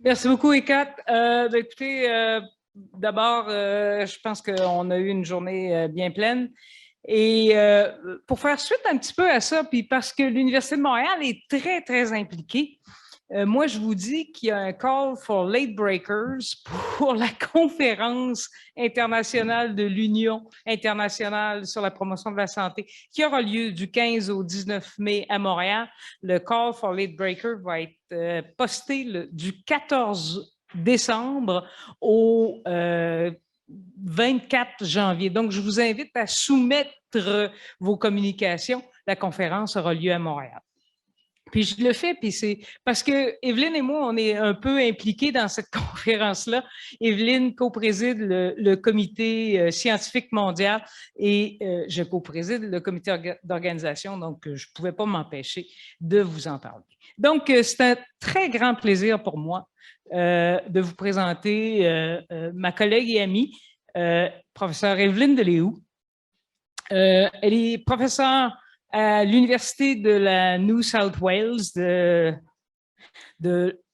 Merci beaucoup, Ekat. Écoutez, d'abord, je pense qu'on a eu une journée bien pleine. Et pour faire suite un petit peu à ça, puis parce que l'Université de Montréal est très, très impliquée, moi, je vous dis qu'il y a un call for late breakers pour la conférence internationale de l'Union internationale sur la promotion de la santé qui aura lieu du 15 au 19 mai à Montréal. Le call for late breakers va être posté du 14 décembre au 24 janvier. Donc, je vous invite à soumettre vos communications. La conférence aura lieu à Montréal. Puis je le fais, puis c'est parce que Evelyne et moi, on est un peu impliqués dans cette conférence-là. Evelyne co-préside le comité scientifique mondial et je co-préside le comité d'organisation, donc je ne pouvais pas m'empêcher de vous en parler. Donc, c'est un très grand plaisir pour moi de vous présenter ma collègue et amie, professeure Evelyne de Leeuw. Elle est professeure à l'Université de la New South Wales de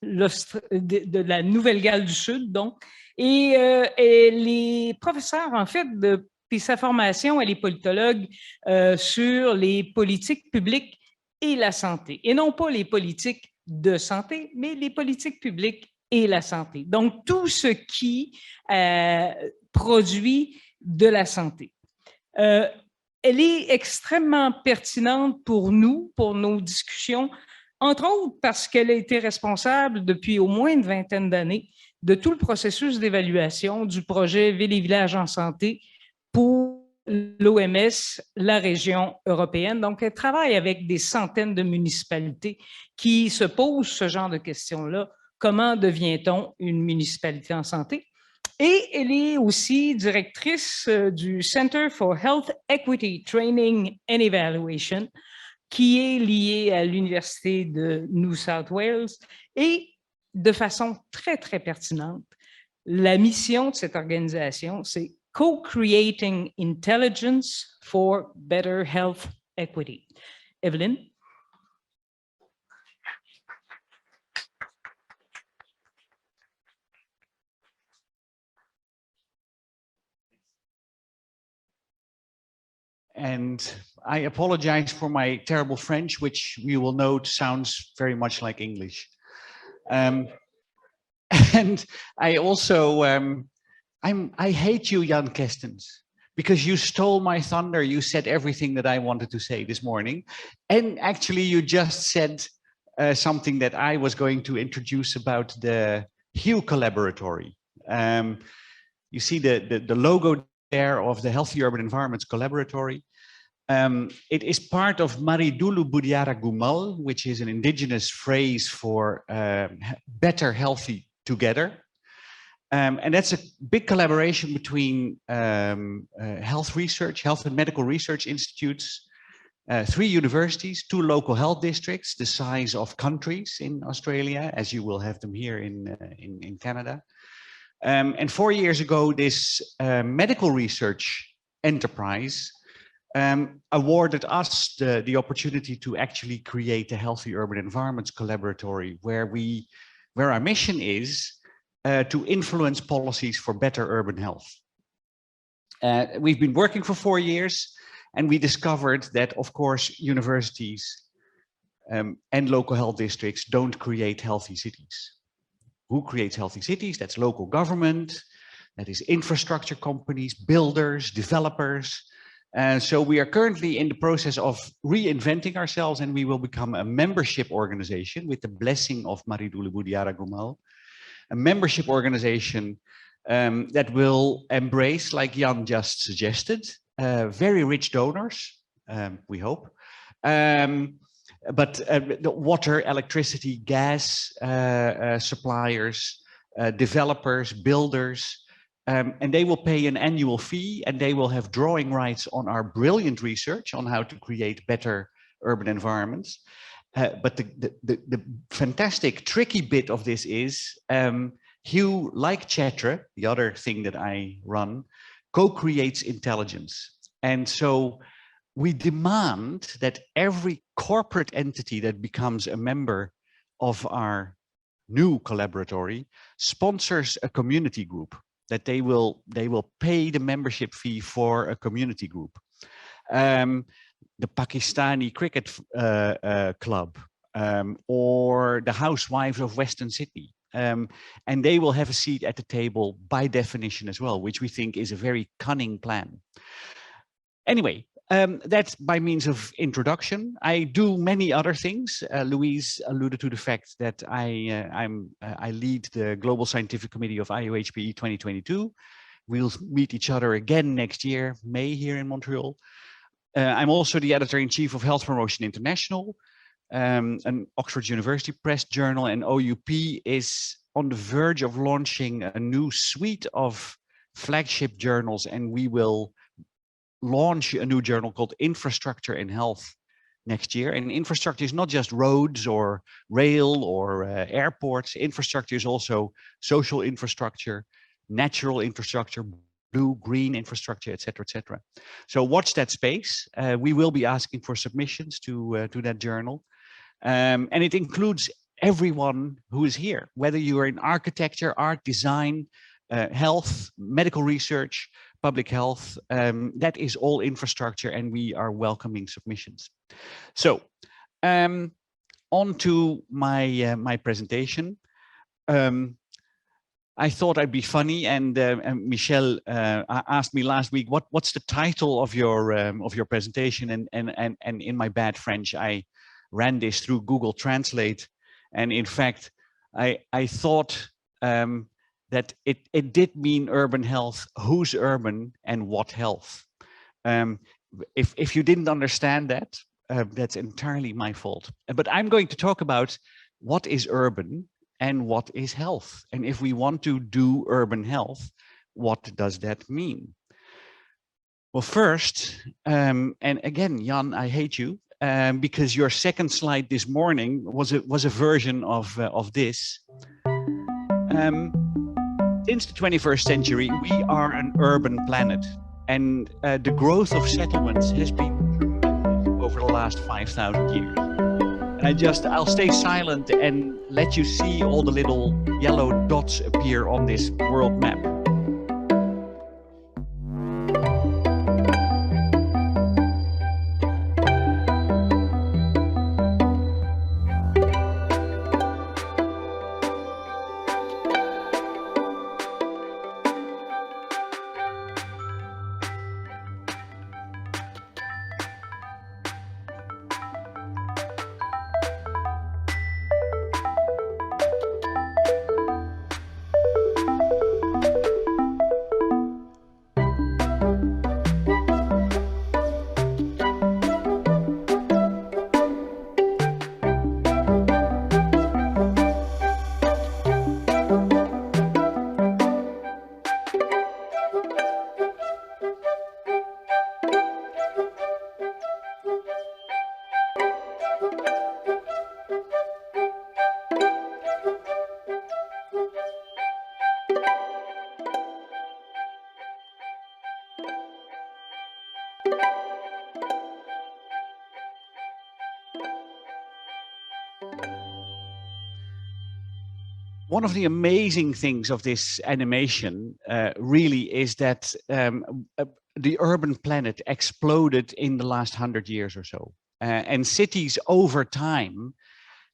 la Nouvelle-Galles du Sud, donc. Et elle est professeure, en fait, depuis sa formation, elle est politologue sur les politiques publiques et la santé. Et non pas les politiques de santé, mais les politiques publiques et la santé. Donc, tout ce qui produit de la santé. Elle est extrêmement pertinente pour nous, pour nos discussions, entre autres parce qu'elle a été responsable depuis au moins une vingtaine d'années de tout le processus d'évaluation du projet Villes et villages en santé pour l'OMS, la région européenne. Donc, elle travaille avec des centaines de municipalités qui se posent ce genre de questions-là. Comment devient-on une municipalité en santé? Et elle est aussi directrice du Centre for Health Equity Training and Evaluation, qui est lié à l'Université de New South Wales. Et de façon très, très pertinente, la mission de cette organisation, c'est Co-Creating Intelligence for Better Health Equity. Evelyne? And I apologize for my terrible French, which you will note sounds very much like English. And I also, I hate you, Jan Kestens, because you stole my thunder. You said everything that I wanted to say this morning. And actually you just said something that I was going to introduce about the HUE Collaboratory. You see the logo there of the Healthy Urban Environments Collaboratory. It is part of Maridulu Budyari Gumal, which is an indigenous phrase for better, healthy together. And that's a big collaboration between health research, health and medical research institutes, 3 universities, 2 local health districts, the size of countries in Australia, as you will have them here in Canada. And 4 years ago, this medical research enterprise awarded us the opportunity to actually create a Healthy Urban Environments Collaboratory, where our mission is to influence policies for better urban health. We've been working for 4 years, and we discovered that, of course, universities and local health districts don't create healthy cities. Who creates healthy cities? That's local government, that is infrastructure companies, builders, developers. So we are currently in the process of reinventing ourselves, and we will become a membership organization with the blessing of Maridulu Budyari Gumal, a membership organization that will embrace, like Jan just suggested, very rich donors, we hope, but the water, electricity, gas suppliers, developers, builders, and they will pay an annual fee, and they will have drawing rights on our brilliant research on how to create better urban environments. But the fantastic, tricky bit of this is HUE, like CHETRE, the other thing that I run, co-creates intelligence. And so we demand that every corporate entity that becomes a member of our new Collaboratory, sponsors a community group, that they will pay the membership fee for a community group. The Pakistani cricket club, or the housewives of Western Sydney. And they will have a seat at the table by definition as well, which we think is a very cunning plan. Anyway, that's by means of introduction. I do many other things. Louise alluded to the fact that I lead the Global Scientific Committee of IOHPE 2022. We'll meet each other again next year, May, here in Montreal. I'm also the editor-in-chief of Health Promotion International, an Oxford University Press journal, and OUP is on the verge of launching a new suite of flagship journals, and we will launch a new journal called Infrastructure in Health next year. And infrastructure is not just roads or rail or airports. Infrastructure is also social infrastructure, natural infrastructure, blue, green infrastructure, et cetera, So watch that space. We will be asking for submissions to that journal. And it includes everyone who is here, whether you are in architecture, art, design, health, medical research, public health. That is all infrastructure, and we are welcoming submissions. So on to my presentation. I thought I'd be funny, and Michelle asked me last week, what's the title of your presentation? And in my bad French, I ran this through Google Translate, and in fact, I thought that it did mean urban health, who's urban and what health. If you didn't understand that, that's entirely my fault. But I'm going to talk about what is urban and what is health. And if we want to do urban health, what does that mean? Well, first, and again, Jan, I hate you, because your second slide this morning was a version of this. Since the 21st century, we are an urban planet, and the growth of settlements has been tremendous over the last 5,000 years. And I'll stay silent and let you see all the little yellow dots appear on this world map. One of the amazing things of this animation really is that the urban planet exploded in the last 100 years or so. And cities over time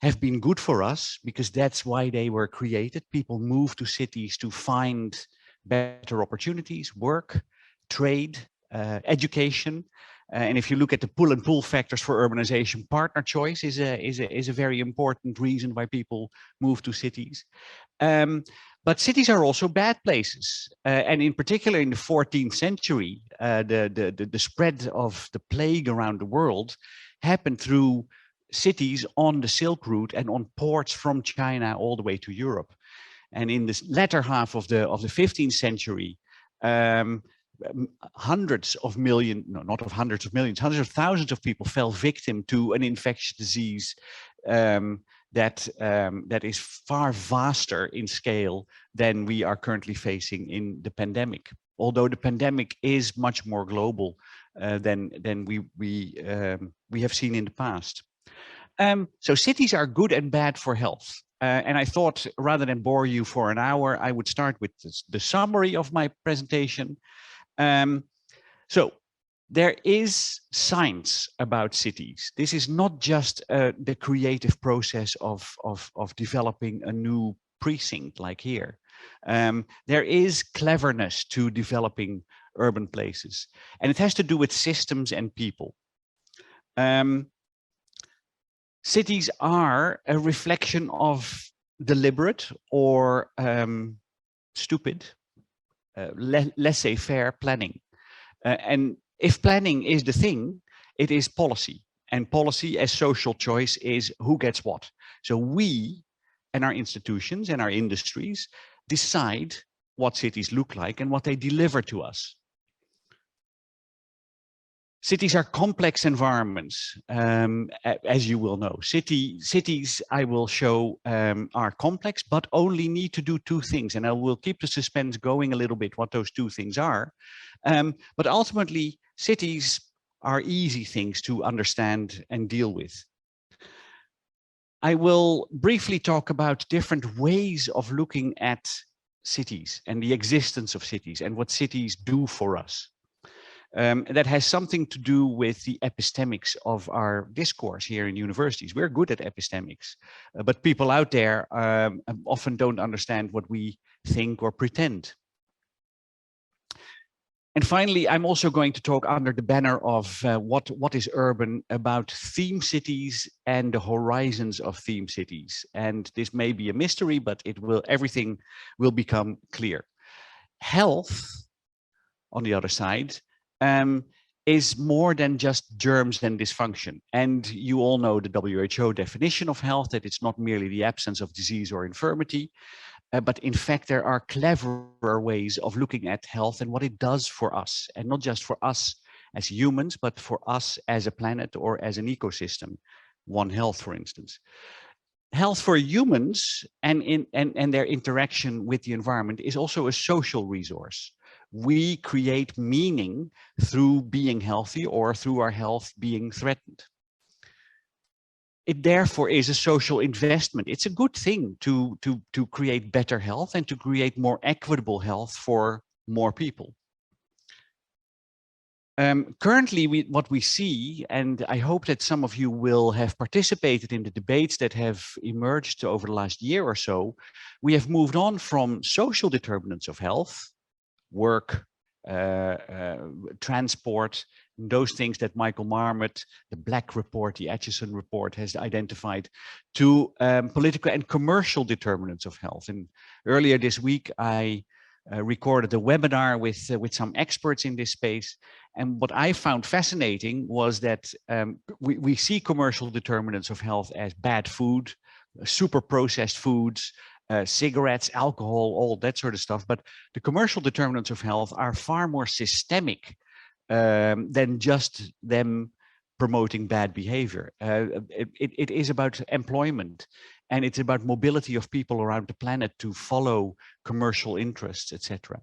have been good for us because that's why they were created. People move to cities to find better opportunities, work, trade, education. And if you look at the pull and pull factors for urbanization, partner choice is a very important reason why people move to cities. But cities are also bad places. And in particular in the 14th century, the spread of the plague around the world happened through cities on the Silk Route and on ports from China all the way to Europe. And in the latter half of the 15th century, hundreds of millions, no, not of hundreds of millions, hundreds of thousands of people fell victim to an infectious disease that is far vaster in scale than we are currently facing in the pandemic. Although the pandemic is much more global than we have seen in the past. So cities are good and bad for health. And I thought, rather than bore you for an hour, I would start with the summary of my presentation. So there is science about cities. This is not just the creative process of developing a new precinct like here. There is cleverness to developing urban places, and it has to do with systems and people. Cities are a reflection of deliberate or stupid, laissez-faire planning. And if planning is the thing, it is policy. And policy as social choice is who gets what. So we and our institutions and our industries decide what cities look like and what they deliver to us. Cities are complex environments, as you will know. Cities, I will show, are complex, but only need to do two things. And I will keep the suspense going a little bit what those two things are. But ultimately, cities are easy things to understand and deal with. I will briefly talk about different ways of looking at cities and the existence of cities and what cities do for us. That has something to do with the epistemics of our discourse here in universities. We're good at epistemics, but people out there often don't understand what we think or pretend. And finally, I'm also going to talk under the banner of what is urban, about theme cities and the horizons of theme cities. And this may be a mystery, but everything will become clear. Health, on the other side, is more than just germs and dysfunction. And you all know the WHO definition of health, that it's not merely the absence of disease or infirmity, but in fact, there are cleverer ways of looking at health and what it does for us, and not just for us as humans, but for us as a planet or as an ecosystem, One Health, for instance. Health for humans and their interaction with the environment is also a social resource. We create meaning through being healthy or through our health being threatened. It therefore is a social investment. It's a good thing to create better health and to create more equitable health for more people. Currently, what we see, and I hope that some of you will have participated in the debates that have emerged over the last year or so, we have moved on from social determinants of health, work, transport, those things that Michael Marmot, the Black Report, the Atchison Report has identified, to political and commercial determinants of health. And earlier this week, I recorded a webinar with some experts in this space. And what I found fascinating was that we see commercial determinants of health as bad food, super processed foods, cigarettes, alcohol, all that sort of stuff. But the commercial determinants of health are far more systemic than just them promoting bad behavior. It is about employment, and it's about mobility of people around the planet to follow commercial interests, etc.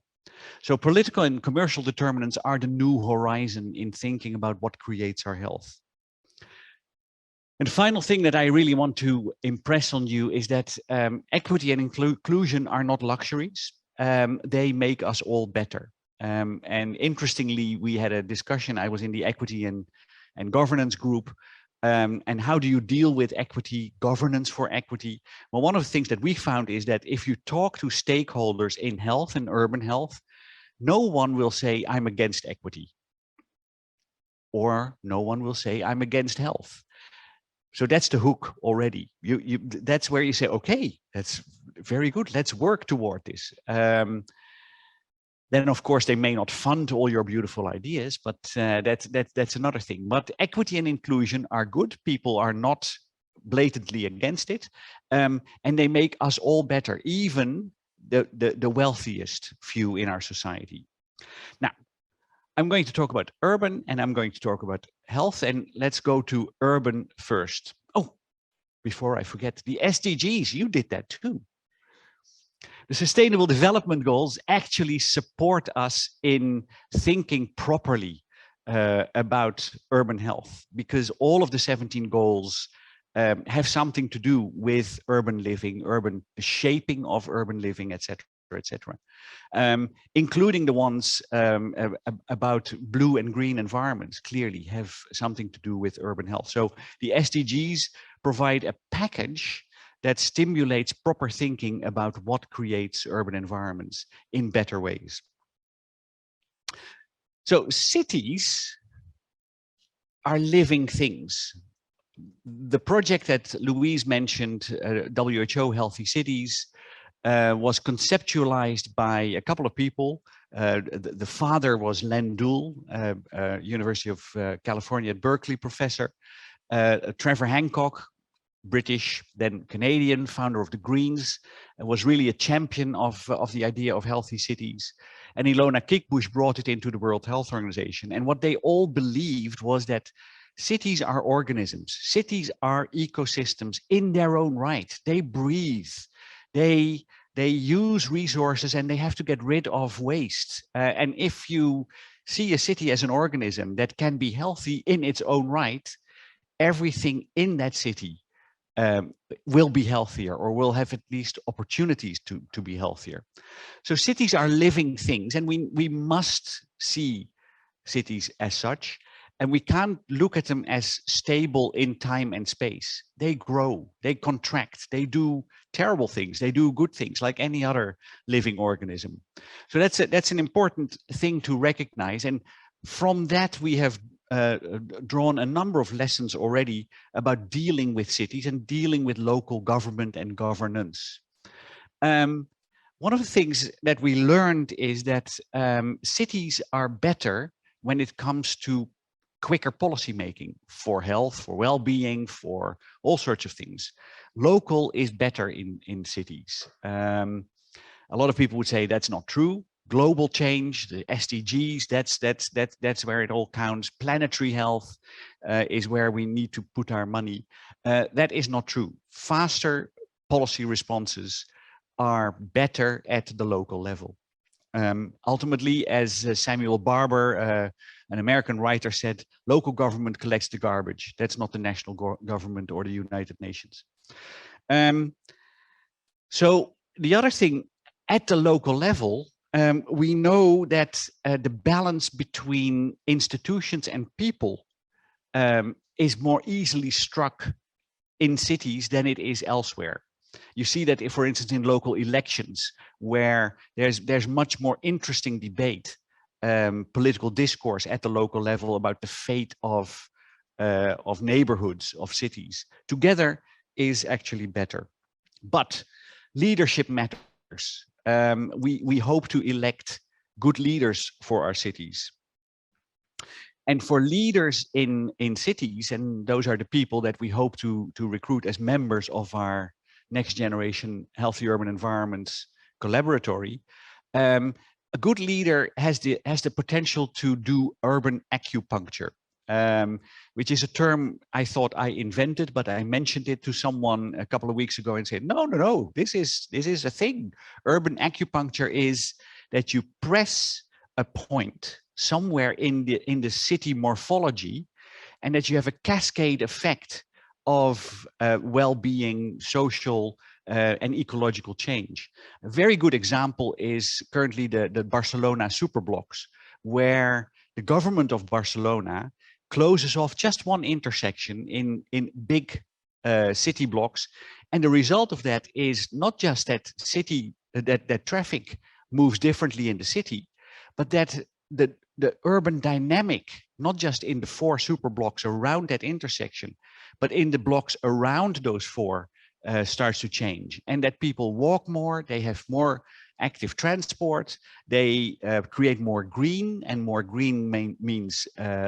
So political and commercial determinants are the new horizon in thinking about what creates our health. And the final thing that I really want to impress on you is that equity and inclusion are not luxuries. They make us all better. And interestingly, we had a discussion. I was in the equity and governance group. And how do you deal with equity, governance for equity? Well, one of the things that we found is that if you talk to stakeholders in health and urban health, no one will say, I'm against equity. Or no one will say, I'm against health. So that's the hook already. That's where you say, okay, that's very good. Let's work toward this. Then, of course, they may not fund all your beautiful ideas, but that's another thing. But equity and inclusion are good. People are not blatantly against it, and they make us all better, even the wealthiest few in our society. Now, I'm going to talk about urban, and I'm going to talk about health, and let's go to urban first. Oh, before I forget, the SDGs, you did that too. The Sustainable Development Goals actually support us in thinking properly about urban health, because all of the 17 goals have something to do with urban living, urban shaping of urban living, etc., etc., including the ones about blue and green environments. Clearly, have something to do with urban health. So the SDGs provide a package that stimulates proper thinking about what creates urban environments in better ways. So cities are living things. The project that Louise mentioned, WHO Healthy Cities, was conceptualized by a couple of people. The father was Len Dool, University of California at Berkeley professor. Trevor Hancock, British, then Canadian, founder of the Greens, was really a champion of the idea of healthy cities. And Ilona Kickbush brought it into the World Health Organization. And what they all believed was that cities are organisms. Cities are ecosystems in their own right. They breathe. They use resources and they have to get rid of waste. And if you see a city as an organism that can be healthy in its own right, everything in that city will be healthier, or will have at least opportunities to be healthier. So cities are living things, and we must see cities as such, and we can't look at them as stable in time and space. They grow, they contract, they do terrible things, they do good things like any other living organism. So that's an important thing to recognize, and from that we have drawn a number of lessons already about dealing with cities and dealing with local government and governance. One of the things that we learned is that cities are better when it comes to quicker policy making for health, for well-being, for all sorts of things. Local is better in cities. A lot of people would say that's not true. Global change, the SDGs, that's where it all counts. Planetary health is where we need to put our money. That is not true. Faster policy responses are better at the local level. Ultimately, as Samuel Barber, an American writer, said, local government collects the garbage. That's not the national government or the United Nations. So the other thing, at the local level, we know that the balance between institutions and people is more easily struck in cities than it is elsewhere. You see that, if, for instance, in local elections, where there's much more interesting debate, political discourse at the local level about the fate of neighborhoods, of cities, together is actually better. But leadership matters. We hope to elect good leaders for our cities. And for leaders in cities, and those are the people that we hope to recruit as members of our next generation Healthy Urban Environments Collaboratory, a good leader has the potential to do urban acupuncture, which is a term I thought I invented, but I mentioned it to someone a couple of weeks ago and said, no, this is a thing. Urban acupuncture is that you press a point somewhere in the city morphology, and that you have a cascade effect of well-being, social and ecological change. A very good example is currently the Barcelona superblocks, where the government of Barcelona closes off just one intersection in big city blocks. And the result of that is not just that traffic moves differently in the city, but that the urban dynamic, not just in the 4 super blocks around that intersection, but in the blocks around those 4, starts to change, and that people walk more, they have more active transport, they create more green, and more green means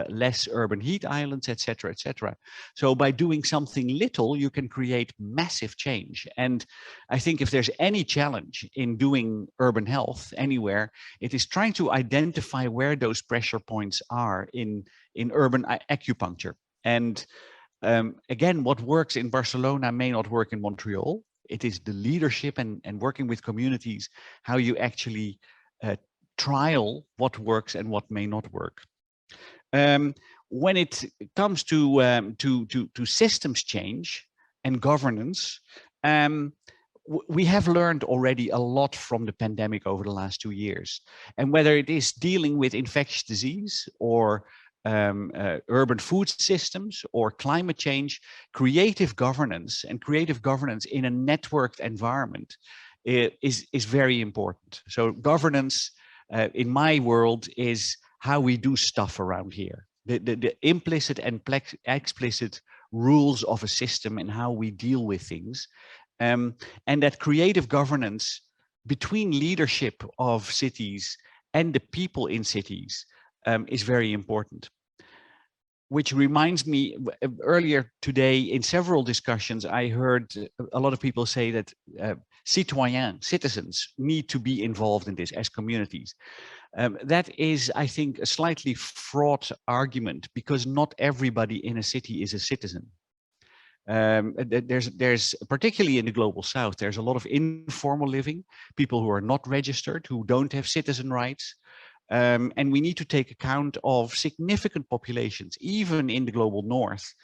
less urban heat islands, etc., etc. So by doing something little, you can create massive change. And I think if there's any challenge in doing urban health anywhere, it is trying to identify where those pressure points are in urban acupuncture. And again, what works in Barcelona may not work in Montreal. It is the leadership and working with communities, how you actually trial what works and what may not work. When it comes to systems change, and governance, we have learned already a lot from the pandemic over the last 2 years. And whether it is dealing with infectious disease or urban food systems or climate change, creative governance in a networked environment is very important. So governance in my world is how we do stuff around here. The implicit and explicit rules of a system and how we deal with things. And that creative governance between leadership of cities and the people in cities is very important. Which reminds me, earlier today in several discussions, I heard a lot of people say that citizens need to be involved in this as communities. That is, I think, a slightly fraught argument, because not everybody in a city is a citizen. There's particularly in the global south, there's a lot of informal living, people who are not registered, who don't have citizen rights. And we need to take account of significant populations, even in the global north,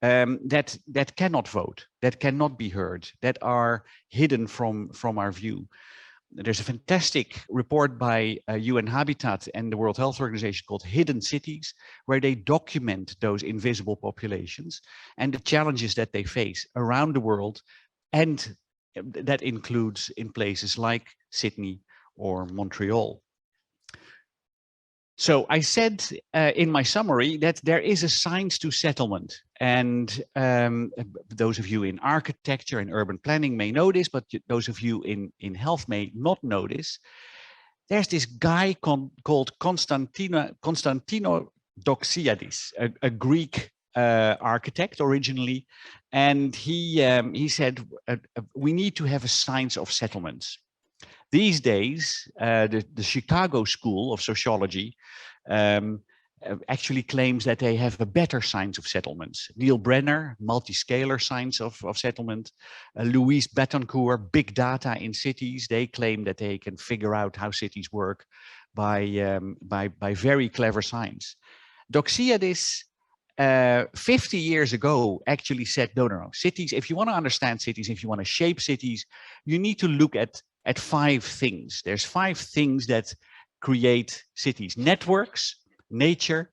that cannot vote, that cannot be heard, that are hidden from our view. There's a fantastic report by UN Habitat and the World Health Organization called Hidden Cities, where they document those invisible populations and the challenges that they face around the world. And that includes in places like Sydney or Montreal. So I said in my summary that there is a science to settlement, and those of you in architecture and urban planning may know this, but those of you in health may not know this. There's this guy called Konstantino Doxiadis, a Greek architect originally, and he said we need to have a science of settlements. These days, the Chicago School of Sociology actually claims that they have a better science of settlements. Neil Brenner, multi-scalar science of settlement. Louise Bettencourt, big data in cities. They claim that they can figure out how cities work by very clever science. Doxiadis, 50 years ago, actually said, no, cities, if you want to understand cities, if you want to shape cities, you need to look at 5 things. There's 5 things that create cities: networks, nature,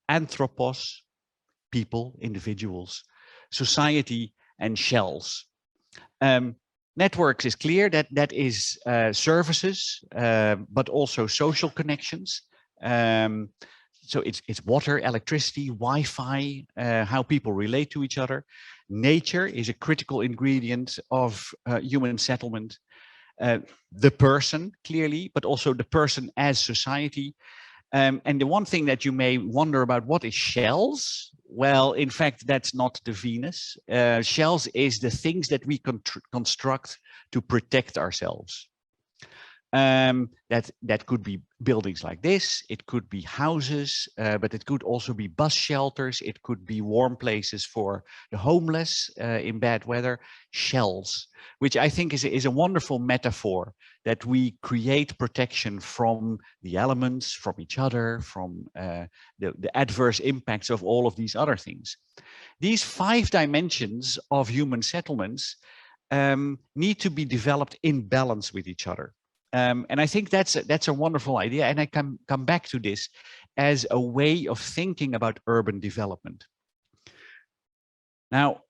anthropos, people, individuals, society, and shells. Networks is clear, that is services, but also social connections. So it's water, electricity, Wi-Fi, how people relate to each other. Nature is a critical ingredient of human settlement. The person, clearly, but also the person as society. And the one thing that you may wonder about, what is shells? Well, in fact, that's not the Venus. Shells is the things that we construct to protect ourselves. That could be buildings like this, it could be houses, but it could also be bus shelters, it could be warm places for the homeless in bad weather. Shells, which I think is a wonderful metaphor, that we create protection from the elements, from each other, from the adverse impacts of all of these other things. These 5 dimensions of human settlements need to be developed in balance with each other. And I think that's a wonderful idea, and I can come back to this as a way of thinking about urban development. Now,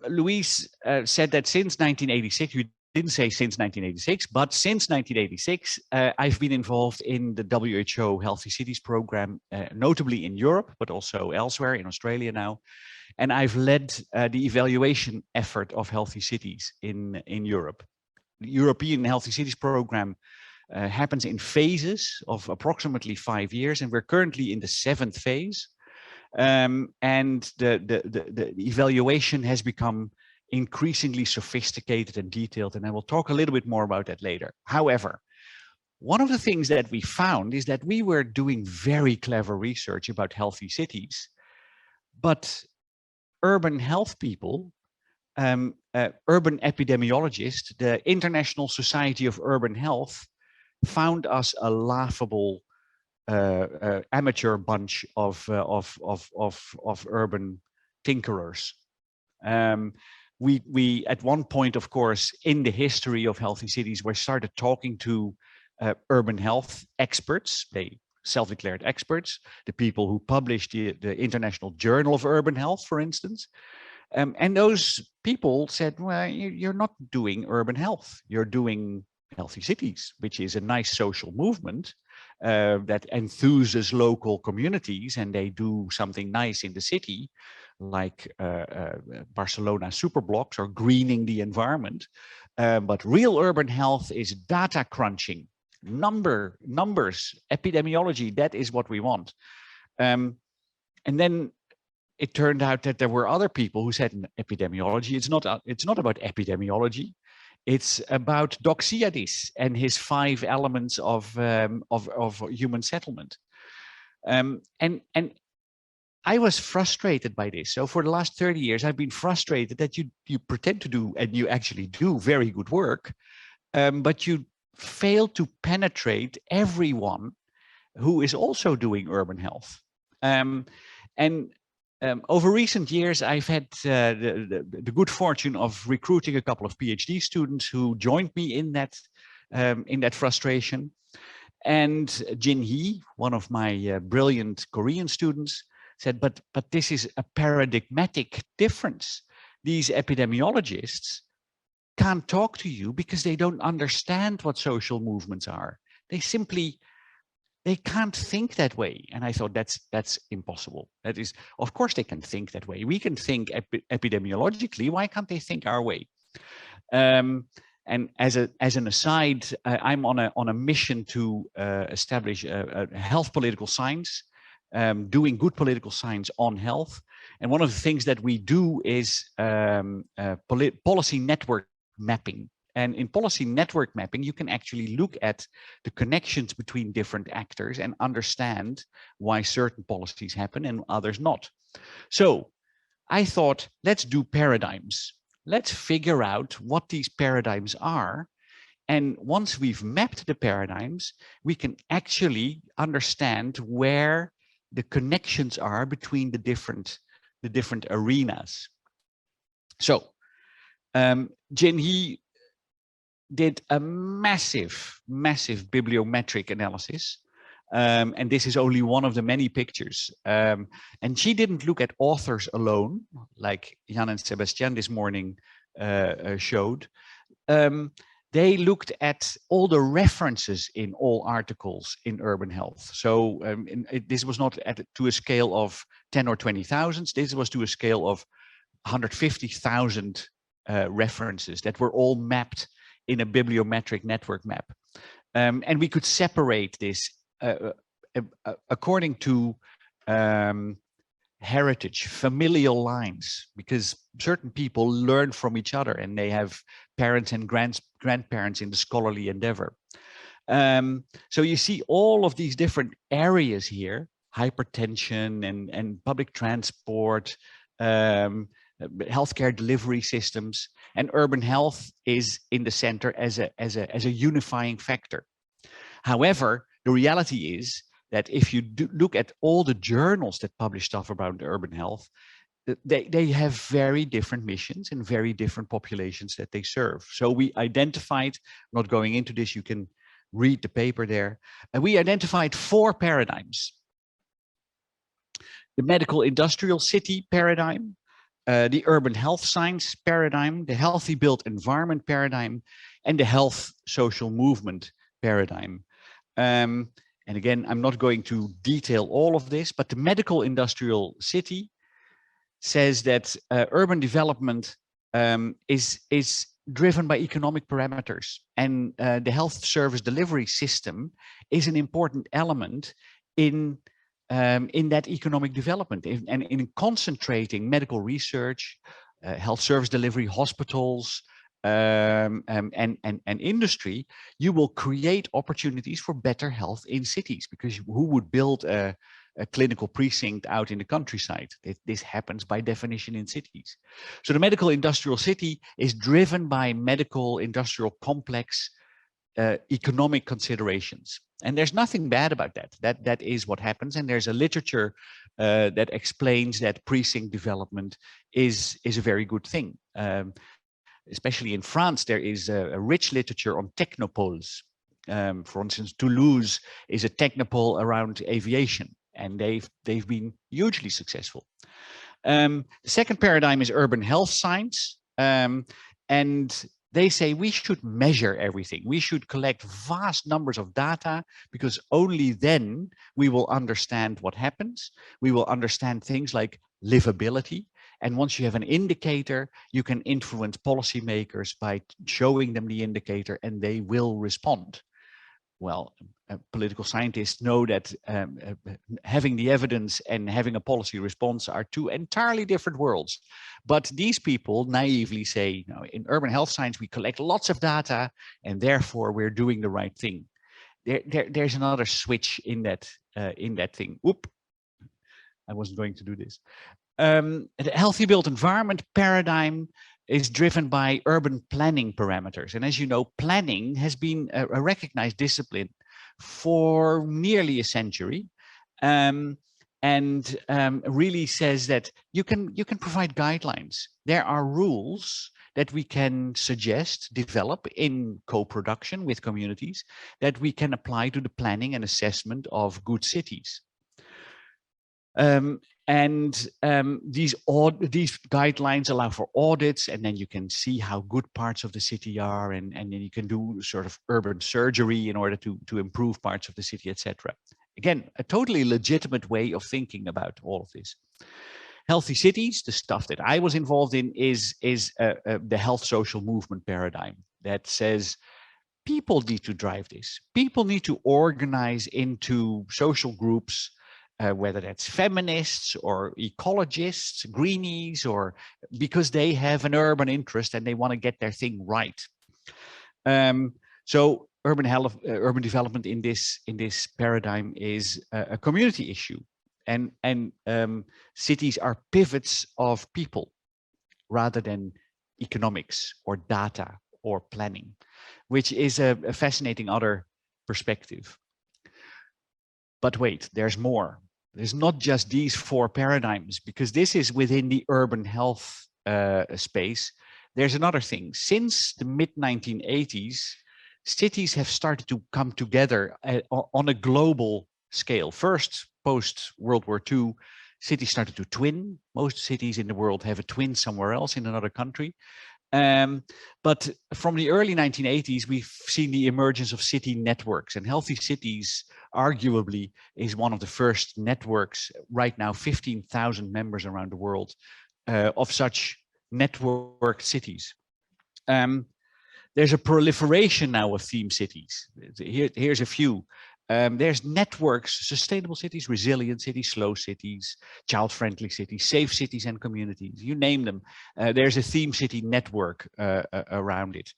Louise said that since 1986, you didn't say since 1986, but since 1986, I've been involved in the WHO Healthy Cities program, notably in Europe, but also elsewhere in Australia now. And I've led the evaluation effort of healthy cities in Europe. The European Healthy Cities program happens in phases of approximately 5 years, and we're currently in the 7th phase. And the evaluation has become increasingly sophisticated and detailed, and I will talk a little bit more about that later. However, one of the things that we found is that we were doing very clever research about healthy cities, but urban health people, urban epidemiologists, the International Society of Urban Health, found us a laughable amateur bunch of urban tinkerers. we at one point, of course, in the history of healthy cities, we started talking to urban health experts. They self-declared experts, the people who published the International Journal of Urban Health, for instance. And those people said, well, you're not doing urban health, you're doing healthy cities, which is a nice social movement that enthuses local communities, and they do something nice in the city, like Barcelona superblocks or greening the environment. But real urban health is data crunching, numbers, epidemiology. That is what we want. And then it turned out that there were other people who said epidemiology, it's not about epidemiology. It's about Doxiadis and his 5 elements of human settlement. And I was frustrated by this. So for the last 30 years, I've been frustrated that you pretend to do, and you actually do very good work, but you fail to penetrate everyone who is also doing urban health. Over recent years, I've had the good fortune of recruiting a couple of PhD students who joined me in that frustration. And Jin Hee, one of my brilliant Korean students, said, but this is a paradigmatic difference. These epidemiologists can't talk to you because they don't understand what social movements are. They can't think that way. And I thought that's impossible. That is, of course they can think that way. We can think epidemiologically. Why can't they think our way? And as an aside, I'm on a mission to establish a health political science, doing good political science on health. And one of the things that we do is policy network mapping. And in policy network mapping, you can actually look at the connections between different actors and understand why certain policies happen and others not. So I thought, let's do paradigms. Let's figure out what these paradigms are. And once we've mapped the paradigms, we can actually understand where the connections are between the different arenas. So Jin Hee did a massive bibliometric analysis. And this is only one of the many pictures. And she didn't look at authors alone, like Jan and Sebastian this morning showed. They looked at all the references in all articles in urban health. So this was not to a scale of 10 or 20,000. This was to a scale of 150,000 references that were all mapped in a bibliometric network map. And we could separate this according to heritage, familial lines, because certain people learn from each other and they have parents and grandparents in the scholarly endeavor. So you see all of these different areas here, hypertension and public transport, healthcare delivery systems, and urban health is in the center as a unifying factor. However, the reality is that if you look at all the journals that publish stuff about urban health, they have very different missions and very different populations that they serve. So we identified, not going into this, you can read the paper there, and we identified 4 paradigms. The medical industrial city paradigm, the urban health science paradigm, the healthy built environment paradigm, and the health social movement paradigm. And again, I'm not going to detail all of this, but the medical industrial city says that urban development is driven by economic parameters, and the health service delivery system is an important element in that economic development, and in concentrating medical research, health service delivery, hospitals, and industry, you will create opportunities for better health in cities, because who would build a clinical precinct out in the countryside? This happens by definition in cities. So the medical industrial city is driven by medical industrial complex economic considerations. And there's nothing bad about that. That is what happens. And there's a literature that explains that precinct development is a very good thing. Especially in France, there is a rich literature on technopoles. For instance, Toulouse is a technopole around aviation, and they've been hugely successful. The second paradigm is urban health science, and they say we should measure everything. We should collect vast numbers of data, because only then we will understand what happens. We will understand things like livability. And once you have an indicator, you can influence policymakers by showing them the indicator, and they will respond. Well, political scientists know that having the evidence and having a policy response are two entirely different worlds. But these people naively say, no, in urban health science, we collect lots of data, and therefore we're doing the right thing. There's another switch in that thing. Oop, I wasn't going to do this. The healthy built environment paradigm is driven by urban planning parameters. And as you know, planning has been a recognized discipline for nearly a century, and really says that you can provide guidelines. There are rules that we can suggest, develop in co-production with communities, that we can apply to the planning and assessment of good cities. These guidelines allow for audits, and then you can see how good parts of the city are, and then you can do sort of urban surgery in order to improve parts of the city, etc. Again, a totally legitimate way of thinking about all of this. Healthy cities, the stuff that I was involved in, is the health social movement paradigm that says people need to drive this. People need to organize into social groups, whether that's feminists or ecologists, greenies, or because they have an urban interest and they want to get their thing right. So urban development in this paradigm is a community issue, and cities are pivots of people rather than economics or data or planning, which is a fascinating other perspective. But wait, there's more. There's not just these four paradigms, because this is within the urban health space. There's another thing. Since the mid-1980s, cities have started to come together on a global scale. First, post-World War II, cities started to twin. Most cities in the world have a twin somewhere else in another country. But from the early 1980s, we've seen the emergence of city networks, and Healthy Cities arguably is one of the first networks right now, 15,000 members around the world of such networked cities. There's a proliferation now of theme cities. Here's a few. There's networks, sustainable cities, resilient cities, slow cities, child-friendly cities, safe cities and communities, you name them. There's a theme city network around it.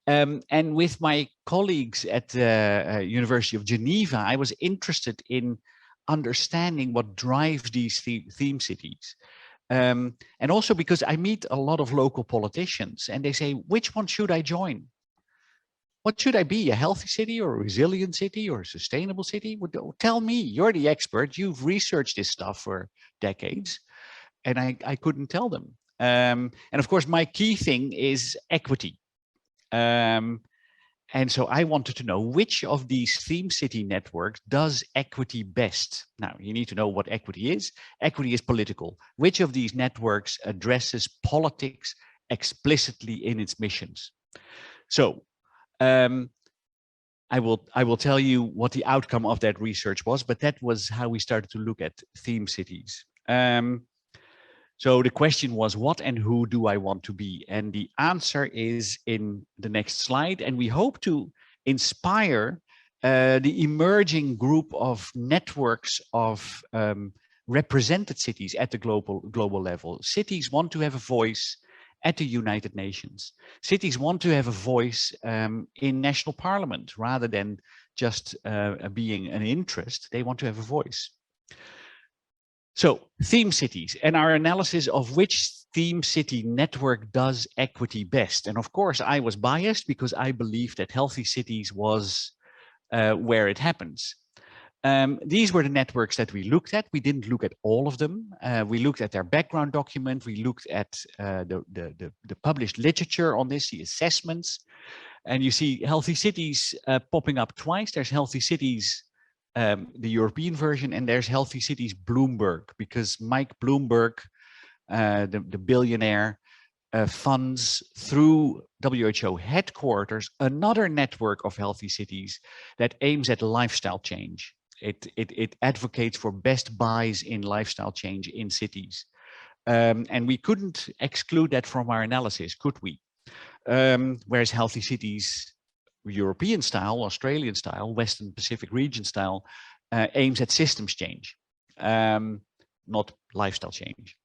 And with my colleagues at the University of Geneva, I was interested in understanding what drives these theme cities. And also because I meet a lot of local politicians and they say, which one should I join? What should I be, a healthy city or a resilient city or a sustainable city? Well, tell me, you're the expert. You've researched this stuff for decades. And I couldn't tell them. And of course, my key thing is equity. And so I wanted to know which of these theme city networks does equity best. Now, you need to know what equity is. Equity is political. Which of these networks addresses politics explicitly in its missions? So, I will tell you what the outcome of that research was, but that was how we started to look at theme cities. So the question was, what and who do I want to be? And the answer is in the next slide. And we hope to inspire the emerging group of networks of represented cities at the global level. Cities want to have a voice at the United Nations. Cities want to have a voice in national parliament rather than just being an interest. They want to have a voice. So theme cities and our analysis of which theme city network does equity best. And of course, I was biased because I believe that Healthy Cities was where it happens. These were the networks that we looked at. We didn't look at all of them. We looked at their background document. We looked at the published literature on this, the assessments. And you see Healthy Cities popping up twice. There's Healthy Cities, the European version, and there's Healthy Cities Bloomberg, because Mike Bloomberg, the billionaire, funds through WHO headquarters another network of healthy cities that aims at lifestyle change. It advocates for best buys in lifestyle change in cities. And we couldn't exclude that from our analysis, could we? Whereas Healthy Cities, European style, Australian style, Western Pacific region style, aims at systems change, not lifestyle change.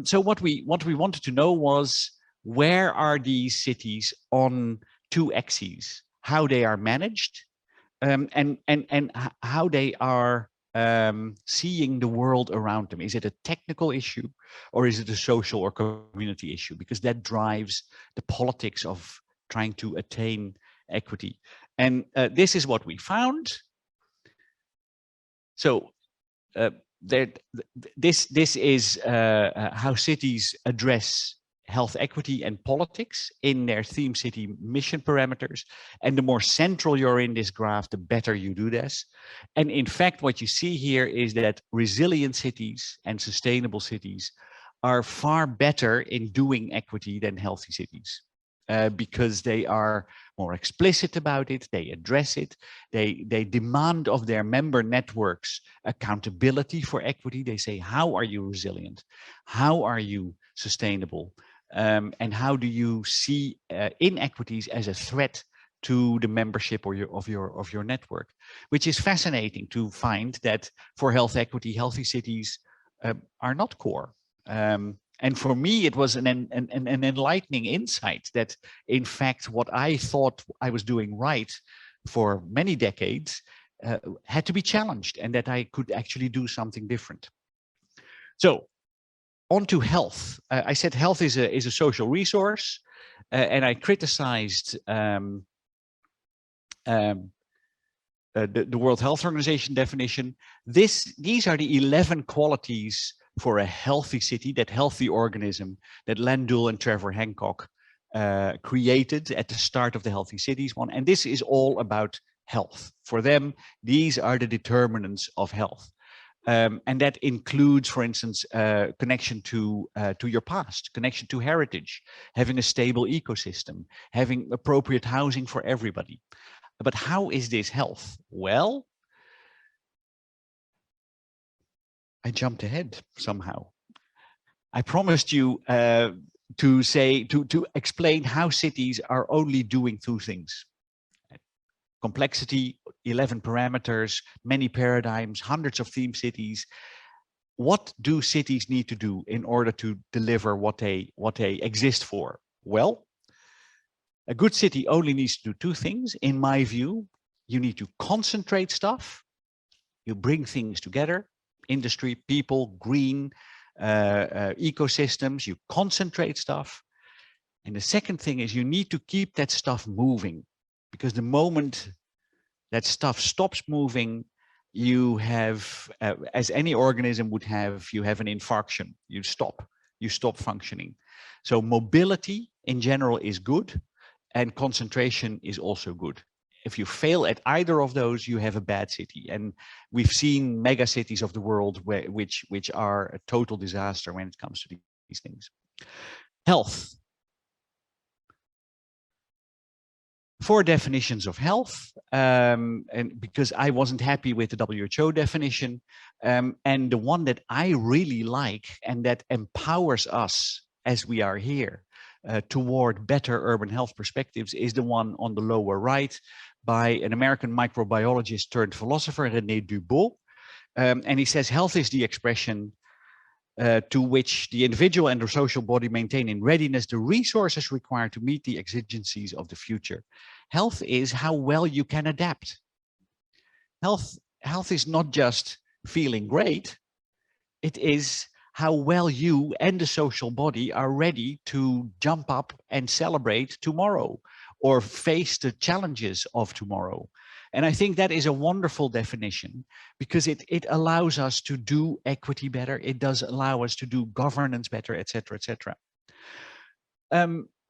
So what we wanted to know was, where are these cities on two axes, how they are managed, and how they are seeing the world around them. Is it a technical issue, or is it a social or community issue? Because that drives the politics of trying to attain equity. And this is what we found. So this is how cities address health equity and politics in their theme city mission parameters. And the more central you're in this graph, the better you do this. And in fact, what you see here is that resilient cities and sustainable cities are far better in doing equity than healthy cities, because they are more explicit about it, they address it, they demand of their member networks accountability for equity. They say, how are you resilient? How are you sustainable? And how do you see inequities as a threat to the membership or of your network? Which is fascinating to find that for health equity, healthy cities are not core. And for me, it was an enlightening insight that, in fact, what I thought I was doing right for many decades had to be challenged, and that I could actually do something different. So, on to health. I said health is a social resource, and I criticized the World Health Organization definition. These are the 11 qualities for a healthy city, that healthy organism that Landul and Trevor Hancock created at the start of the Healthy Cities one. And this is all about health. For them, these are the determinants of health. And that includes, for instance, connection to your past, connection to heritage, having a stable ecosystem, having appropriate housing for everybody. But how is this health? Well, I jumped ahead somehow. I promised you to explain how cities are only doing two things: complexity, 11 parameters, many paradigms, hundreds of theme cities. What do cities need to do in order to deliver what they exist for? Well, a good city only needs to do two things, in my view. You need to concentrate stuff. You bring things together, industry, people, green, ecosystems. You concentrate stuff. And the second thing is, you need to keep that stuff moving, because the moment that stuff stops moving, you have, as any organism would have, you have an infarction. You stop functioning. So mobility in general is good, and concentration is also good. If you fail at either of those, you have a bad city. And we've seen mega cities of the world which are a total disaster when it comes to these things. Health. 4 definitions of health, and because I wasn't happy with the WHO definition, and the one that I really like and that empowers us as we are here toward better urban health perspectives is the one on the lower right by an American microbiologist turned philosopher, René Dubos. And he says, health is the expression to which the individual and the social body maintain in readiness the resources required to meet the exigencies of the future. Health is how well you can adapt. Health is not just feeling great. It is how well you and the social body are ready to jump up and celebrate tomorrow or face the challenges of tomorrow. And I think that is a wonderful definition because it allows us to do equity better. It does allow us to do governance better, et cetera, et cetera.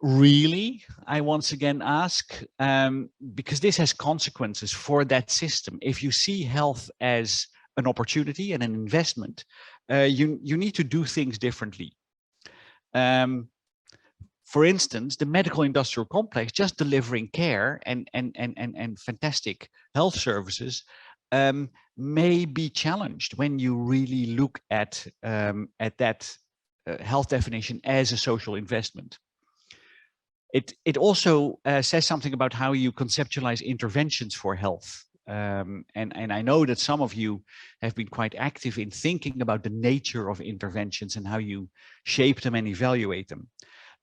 Really, I once again ask, because this has consequences for that system. If you see health as an opportunity and an investment, you need to do things differently. For instance, the medical industrial complex, just delivering care and fantastic health services, may be challenged when you really look at that health definition as a social investment. It also says something about how you conceptualize interventions for health. And I know that some of you have been quite active in thinking about the nature of interventions and how you shape them and evaluate them.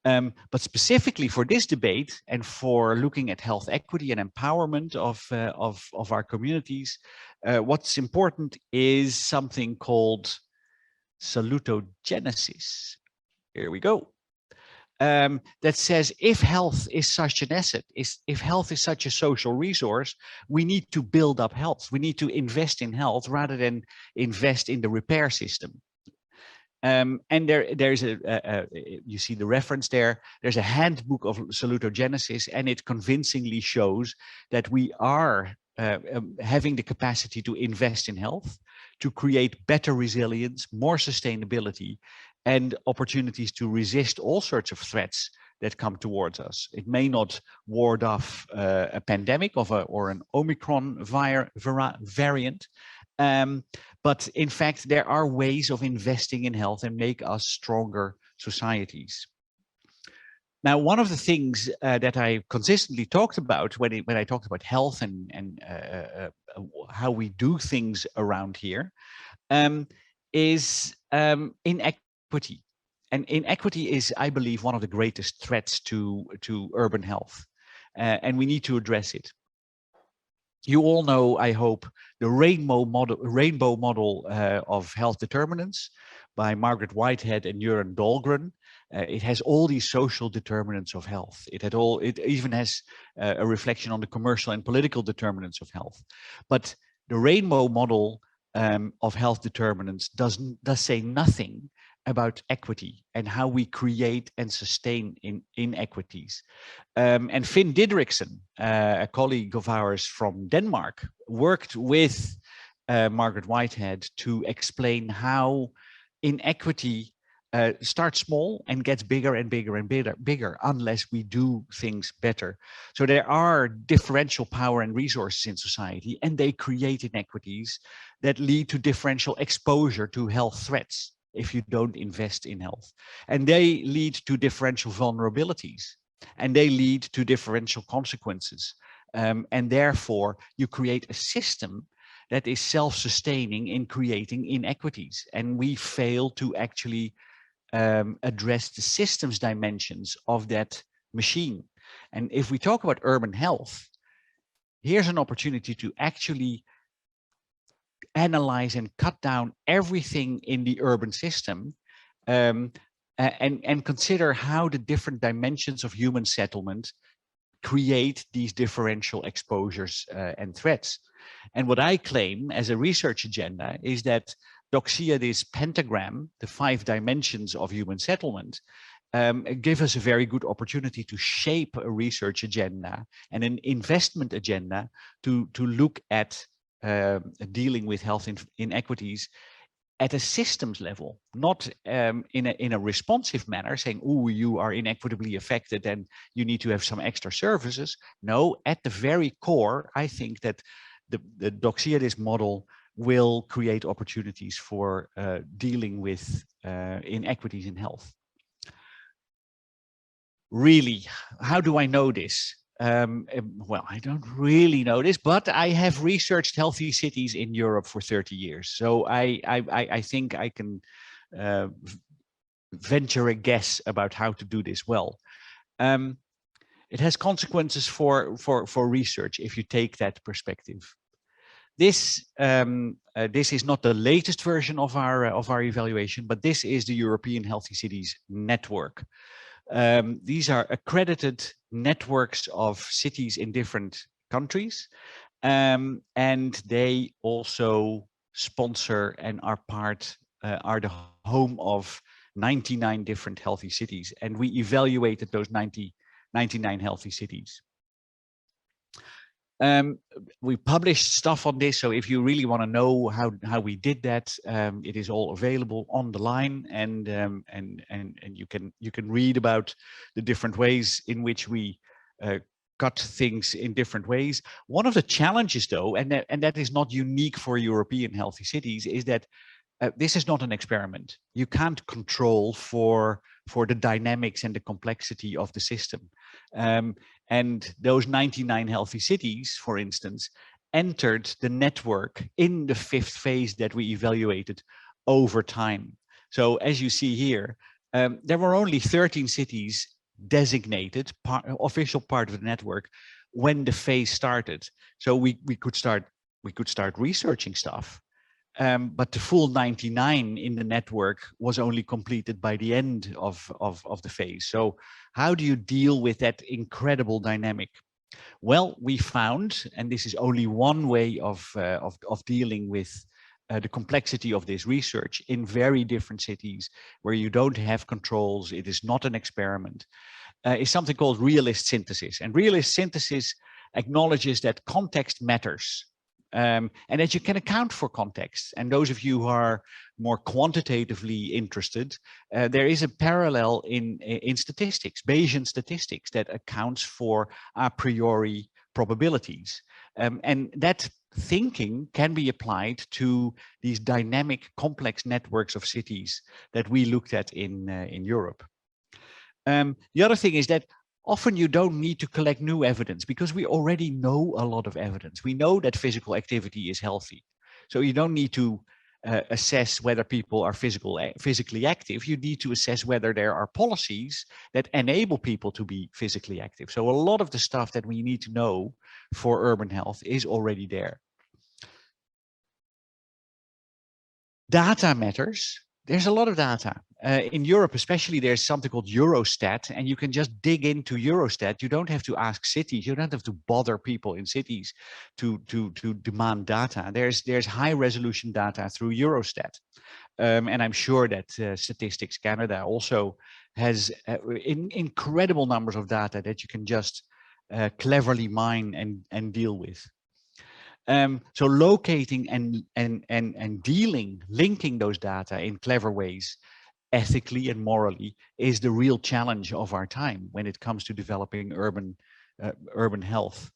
But specifically for this debate and for looking at health equity and empowerment of our communities, what's important is something called salutogenesis. Here we go. That says if health is such an asset, if health is such a social resource, we need to build up health. We need to invest in health rather than invest in the repair system. And there's you see the reference there. There's a handbook of salutogenesis, and it convincingly shows that we are having the capacity to invest in health, to create better resilience, more sustainability, and opportunities to resist all sorts of threats that come towards us. It may not ward off a pandemic or an Omicron variant, but in fact, there are ways of investing in health and make us stronger societies. Now, one of the things that I consistently talked about when I talked about health and how we do things around here is inequity. And inequity is, I believe, one of the greatest threats to urban health, and we need to address it. You all know, I hope, the rainbow model of health determinants by Margaret Whitehead and Göran Dahlgren. It has all these social determinants of health. It even has a reflection on the commercial and political determinants of health. But the rainbow model of health determinants does say nothing about equity and how we create and sustain inequities. And Finn Didriksen, a colleague of ours from Denmark, worked with Margaret Whitehead to explain how inequity starts small and gets bigger and bigger and bigger unless we do things better. So there are differential power and resources in society, and they create inequities that lead to differential exposure to health threats if you don't invest in health. And they lead to differential vulnerabilities, and they lead to differential consequences. And therefore, you create a system that is self-sustaining in creating inequities. And we fail to actually address the systems dimensions of that machine. And if we talk about urban health, here's an opportunity to actually analyze and cut down everything in the urban system and consider how the different dimensions of human settlement create these differential exposures and threats. And what I claim as a research agenda is that Doxiadis pentagram, the 5 dimensions of human settlement, give us a very good opportunity to shape a research agenda and an investment agenda to look at dealing with health inequities at a systems level, not in a responsive manner, saying, oh, you are inequitably affected and you need to have some extra services. No, at the very core, I think that the Doxiadis model will create opportunities for dealing with inequities in health. Really, how do I know this? Well, I don't really know this, but I have researched healthy cities in Europe for 30 years. So I think I can venture a guess about how to do this well. It has consequences for research if you take that perspective. This is not the latest version of our evaluation, but this is the European Healthy Cities Network. These are accredited networks of cities in different countries, And they also sponsor and are are the home of 99 different healthy cities. And we evaluated those 99 healthy cities. We published stuff on this, so if you really want to know how we did that, it is all available on the line, and you can read about the different ways in which we cut things in different ways. One of the challenges, though, and that is not unique for European healthy cities, is that this is not an experiment. You can't control for the dynamics and the complexity of the system. And those 99 healthy cities, for instance, entered the network in the 5th phase that we evaluated over time. So as you see here, there were only 13 cities designated official part of the network when the phase started. So we could start researching stuff. But the full 99 in the network was only completed by the end of the phase. So how do you deal with that incredible dynamic? Well, we found, and this is only one way of dealing with the complexity of this research in very different cities where you don't have controls, it is not an experiment, is something called realist synthesis. And realist synthesis acknowledges that context matters. And that you can account for context. And those of you who are more quantitatively interested, there is a parallel in statistics, Bayesian statistics, that accounts for a priori probabilities. And that thinking can be applied to these dynamic, complex networks of cities that we looked at in Europe. The other thing is that often you don't need to collect new evidence because we already know a lot of evidence. We know that physical activity is healthy. So you don't need to assess whether people are physically active. You need to assess whether there are policies that enable people to be physically active. So a lot of the stuff that we need to know for urban health is already there. Data matters. There's a lot of data. In Europe, especially, there's something called Eurostat, and you can just dig into Eurostat. You don't have to ask cities. You don't have to bother people in cities to demand data. There's high resolution data through Eurostat. And I'm sure that Statistics Canada also has incredible numbers of data that you can just cleverly mine and deal with. So locating and linking those data in clever ways, ethically and morally, is the real challenge of our time when it comes to developing urban health.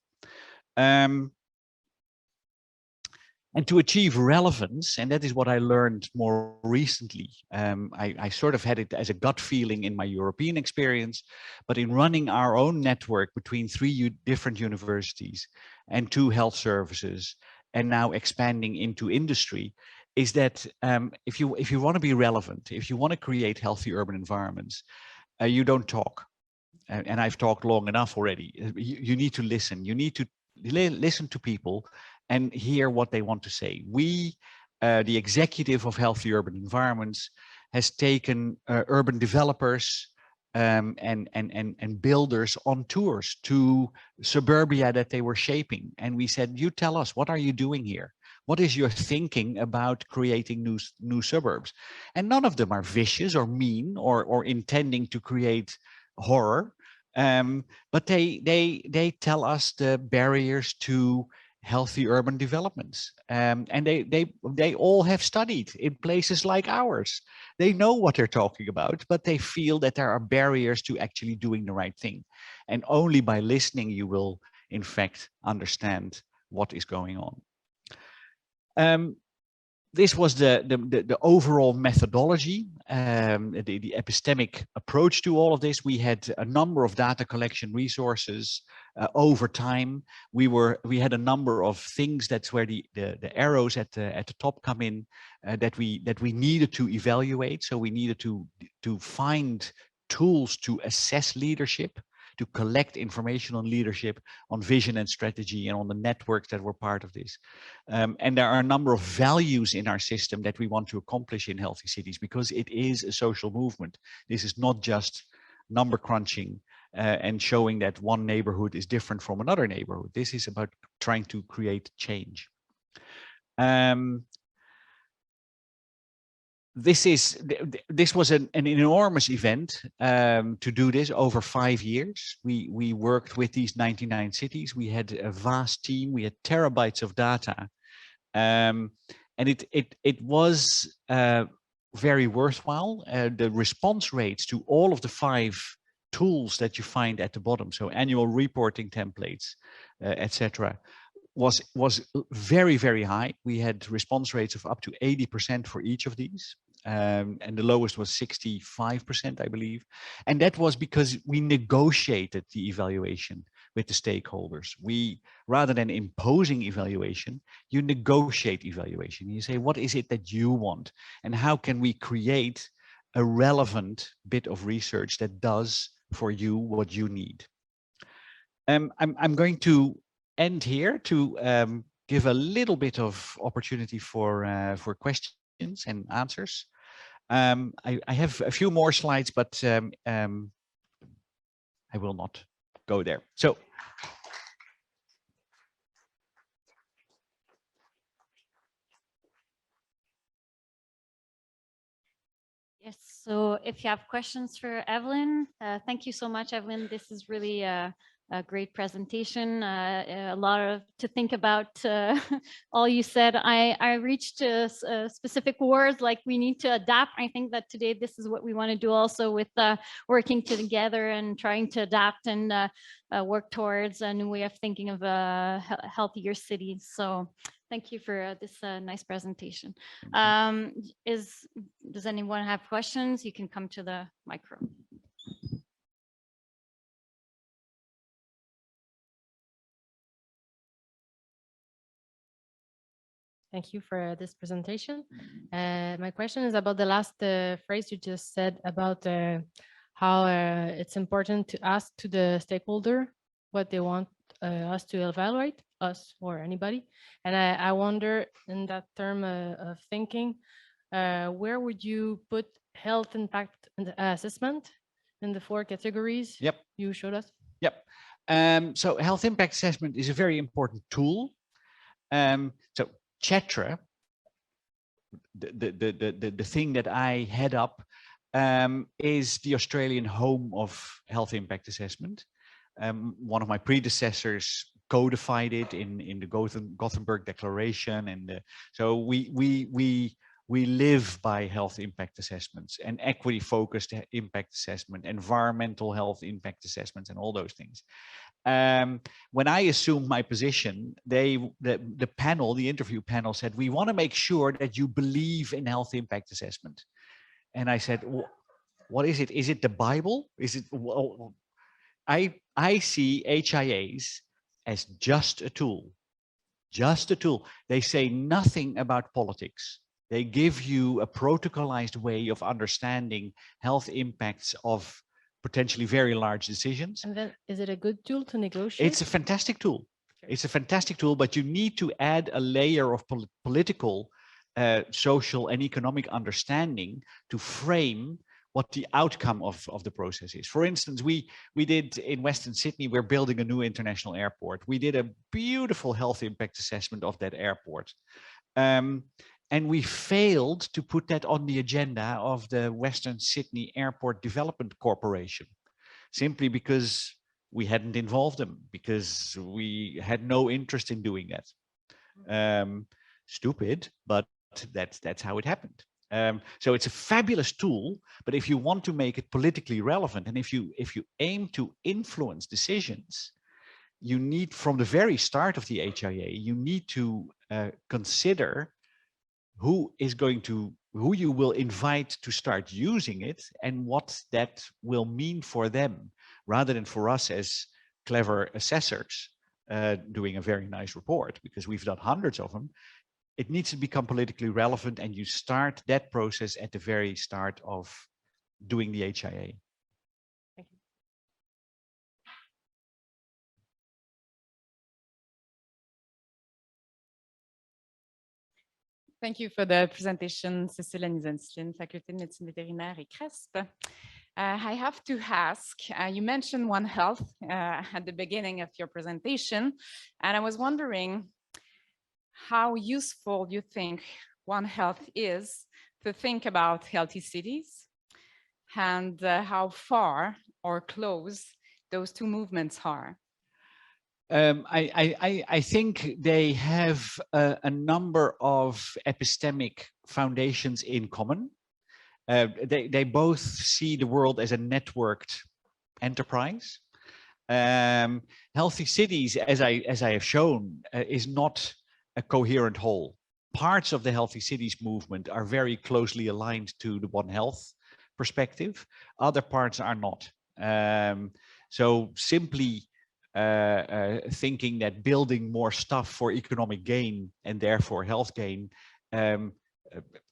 And to achieve relevance, and that is what I learned more recently. I sort of had it as a gut feeling in my European experience, but in running our own network between 3 different universities and 2 health services, and now expanding into industry, is that if you want to be relevant, if you want to create healthy urban environments, you don't talk. And I've talked long enough already. You need to listen. You need to listen to people and hear what they want to say. We, the executive of Healthy Urban Environments, has taken urban developers and builders on tours to suburbia that they were shaping. And we said, you tell us, what are you doing here? What is your thinking about creating new suburbs? And none of them are vicious or mean or intending to create horror. But they tell us the barriers to healthy urban developments. And they all have studied in places like ours. They know what they're talking about, but they feel that there are barriers to actually doing the right thing. And only by listening, you will, in fact, understand what is going on. This was the overall methodology, the epistemic approach to all of this. We had a number of data collection resources over time. We had a number of things. That's where the arrows at the top come in, that we needed to evaluate. So we needed to find tools to assess leadership, to collect information on leadership, on vision and strategy, and on the networks that were part of this. And there are a number of values in our system that we want to accomplish in healthy cities, because it is a social movement. This is not just number crunching and showing that one neighborhood is different from another neighborhood. This is about trying to create change. This was an enormous event to do this over 5 years. We worked with these 99 cities. We had a vast team. We had terabytes of data, and it was very worthwhile. The response rates to all of the 5 tools that you find at the bottom, so annual reporting templates, etc., was very, very high. We had response rates of up to 80% for each of these. And the lowest was 65%, I believe. And that was because we negotiated the evaluation with the stakeholders. Rather than imposing evaluation, you negotiate evaluation. You say, what is it that you want? And how can we create a relevant bit of research that does for you what you need? I'm going to end here to give a little bit of opportunity for questions and answers. I have a few more slides, but I will not go there. So. Yes, so if you have questions for Evelyne, thank you so much, Evelyne. This is really a great presentation, a lot to think about. All you said, I reached specific words like we need to adapt. I think that today this is what we want to do also with working together and trying to adapt and work towards a new way of thinking of a healthier city. So thank you for this nice presentation. Does anyone have questions? You can come to the micro. Thank you for this presentation. My question is about the last phrase you just said about how it's important to ask to the stakeholder what they want us to evaluate, us or anybody. And I wonder, in that term of thinking, where would you put health impact assessment in the 4 categories you showed us? So health impact assessment is a very important tool. So CHETRE, the thing that I head up, is the Australian home of health impact assessment. One of my predecessors codified it in the Gothenburg Declaration, and so we live by health impact assessments and equity-focused impact assessment, environmental health impact assessments, and all those things. When I assumed my position, the panel, the interview panel said, we want to make sure that you believe in health impact assessment. And I said, what is it? Is it the Bible? Is it? I see HIAs as just a tool, just a tool. They say nothing about politics. They give you a protocolized way of understanding health impacts of potentially very large decisions. And then, is it a good tool to negotiate? It's a fantastic tool. It's a fantastic tool, but you need to add a layer of political, social, and economic understanding to frame what the outcome of the process is. For instance, we did in Western Sydney, we're building a new international airport. We did a beautiful health impact assessment of that airport. And we failed to put that on the agenda of the Western Sydney Airport Development Corporation, simply because we hadn't involved them, because we had no interest in doing that. Stupid, but that's how it happened. So it's a fabulous tool, but if you want to make it politically relevant, and if you aim to influence decisions, you need, from the very start of the HIA, you need to consider who you will invite to start using it and what that will mean for them, rather than for us as clever assessors doing a very nice report, because we've done hundreds of them. It needs to become politically relevant, and you start that process at the very start of doing the HIA. Thank you. Thank you for the presentation, Cécile and Nizenslin, Faculté de médecine vétérinaire et CRESP. I have to ask, you mentioned One Health at the beginning of your presentation, and I was wondering how useful you think One Health is to think about healthy cities, and how far or close those two movements are. I think they have a number of epistemic foundations in common. They both see the world as a networked enterprise. Healthy cities, as I have shown, is not a coherent whole. Parts of the healthy cities movement are very closely aligned to the One Health perspective. Other parts are not. So simply thinking that building more stuff for economic gain and therefore health gain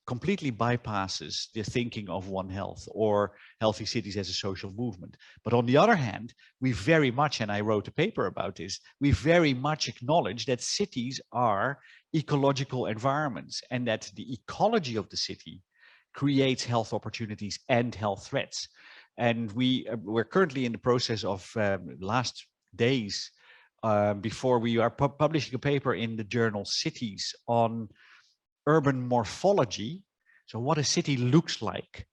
completely bypasses the thinking of One Health or healthy cities as a social movement. But on the other hand, we very much, and I wrote a paper about this, we very much acknowledge that cities are ecological environments and that the ecology of the city creates health opportunities and health threats. And we're currently in the process of last days before we are publishing a paper in the journal Cities on urban morphology. So what a city looks like,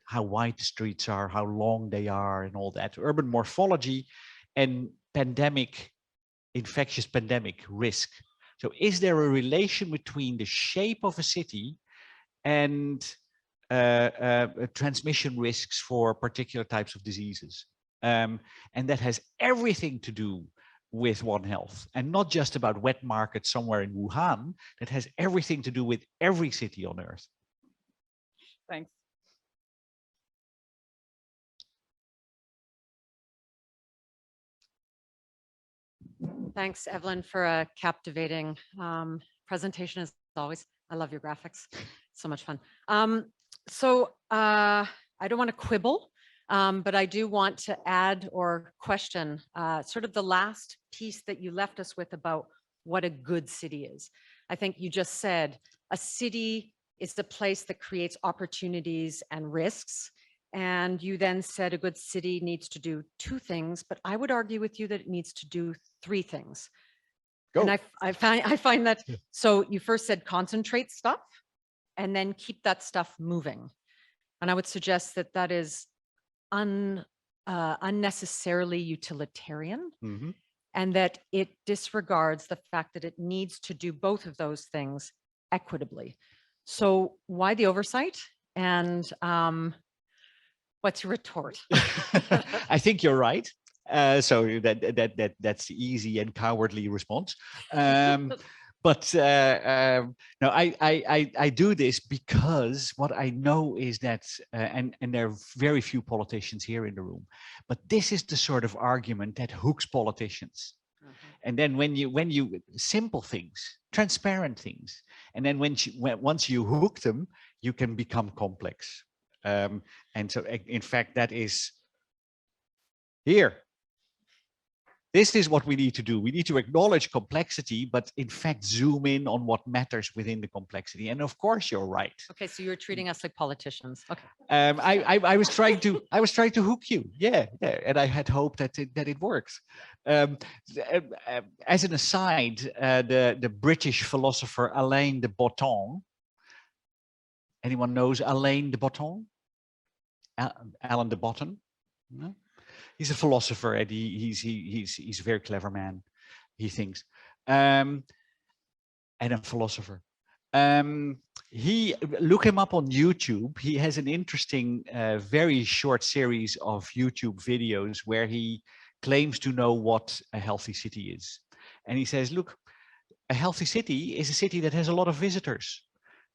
how wide the streets are, how long they are, and all that. Urban morphology and infectious pandemic risk. So is there a relation between the shape of a city and transmission risks for particular types of diseases? And that has everything to do with One Health, and not just about wet markets somewhere in Wuhan. That has everything to do with every city on Earth. Thanks. Thanks, Evelyne, for a captivating presentation as always. I love your graphics. So much fun. I don't want to quibble, but I do want to add or question sort of the last piece that you left us with about what a good city is. I think you just said a city is the place that creates opportunities and risks. And you then said a good city needs to do two things, but I would argue with you that it needs to do three things. Go. And I find that, so you first said concentrate stuff and then keep that stuff moving. And I would suggest that that is unnecessarily utilitarian, and that it disregards the fact that it needs to do both of those things equitably. So why the oversight? And what's your retort? I think you're right. So that's the easy and cowardly response. But no, I do this because what I know is that, and there are very few politicians here in the room, but this is the sort of argument that hooks politicians. And then when you simple things, transparent things, and then once you hook them, you can become complex. And so, in fact, that is here. This is what we need to do. We need to acknowledge complexity, but in fact, zoom in on what matters within the complexity. And of course, you're right. Okay, so you're treating us like politicians. Okay. I was trying to hook you. Yeah, and I had hoped that it works. As an aside, the British philosopher Alain de Botton. Anyone knows Alain de Botton? Alan de Botton? No? He's a philosopher, and he's a very clever man, he thinks, and a philosopher. Look him up on YouTube. He has an interesting, very short series of YouTube videos where he claims to know what a healthy city is. And he says, look, a healthy city is a city that has a lot of visitors.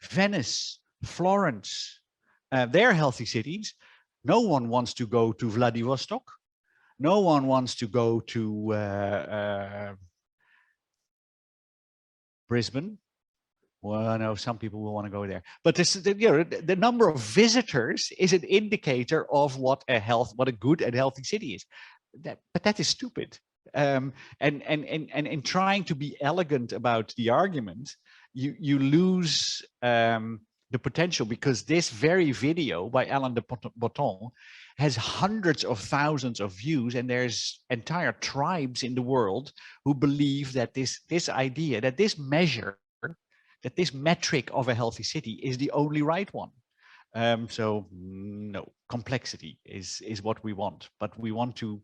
Venice, Florence, they're healthy cities. No one wants to go to Vladivostok. No one wants to go to Brisbane. Well, no, some people will want to go there. But this, the number of visitors is an indicator of what a good and healthy city is. But that is stupid. And in trying to be elegant about the argument, you lose the potential, because this very video by Alain de Botton has hundreds of thousands of views, and there's entire tribes in the world who believe that this idea, that this measure, that this metric of a healthy city is the only right one. So no, complexity is what we want, but we want to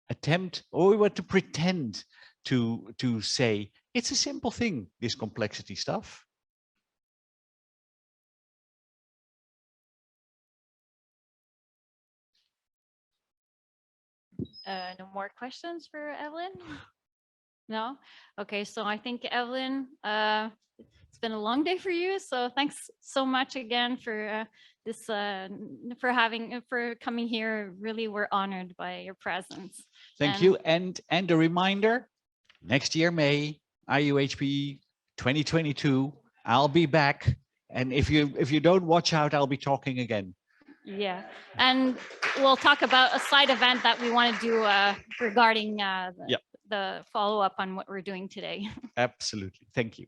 attempt, or we want to pretend to say it's a simple thing, this complexity stuff. No more questions for Evelyn? No? Okay, so I think Evelyn, it's been a long day for you. So thanks so much again for this, for coming here. Really, we're honored by your presence. Thank you. And a reminder, next year, May, IUHP 2022, I'll be back. And if you don't watch out, I'll be talking again. Yeah, and we'll talk about a side event that we want to do regarding the follow-up on what we're doing today. Absolutely. Thank you.